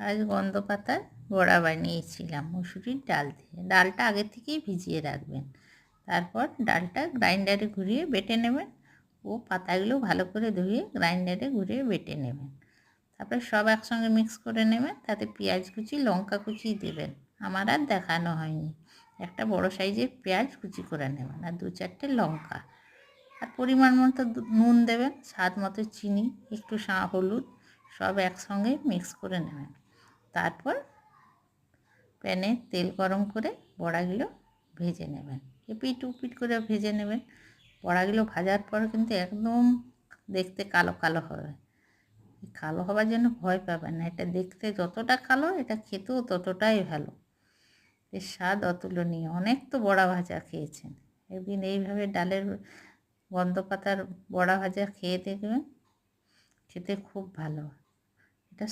আজ গন্ধ পাতার বড়া বানিয়েছিলাম মুসুরির ডাল দিয়ে। ডালটা আগে থেকেই ভিজিয়ে রাখবেন। তারপর ডালটা গ্রাইন্ডারে ঘুরিয়ে বেটে নেবেন ও পাতাগুলো ভালো করে ধুয়ে গ্রাইন্ডারে ঘুরিয়ে বেটে নেবেন। তারপরে সব একসঙ্গে মিক্স করে নেবেন। তাতে পেঁয়াজ কুচি, লঙ্কা কুচি দেবেন। আমার আর দেখানো হয়নি। একটা বড় সাইজের পেঁয়াজ কুচি করে নেবেন আর 2-4টে লঙ্কা। আর পরিমাণ মতো নুন দেবেন, স্বাদ মতো চিনি, একটু হলুদ, সব একসঙ্গে মিক্স করে নেবেন। তারপর প্যানে তেল গরম করে বড়াগুলো ভেজে নেবেন। এপিট ওপিট করে ভেজে নেবেন। বড়াগুলো ভাজার পর কিন্তু একদম দেখতে কালো কালো হবে। কালো হওয়ার জন্য ভয় পাবেন না। এটা দেখতে যতটা কালো, এটা খেতেও ততটাই ভালো। এর স্বাদ অতুলনীয়। অনেক তো বড়া ভাজা খেয়েছেন, একদিন এইভাবে ডালের গন্ধ পাতার বড়া ভাজা খেয়ে দেখবেন, খেতে খুব ভালো। এটা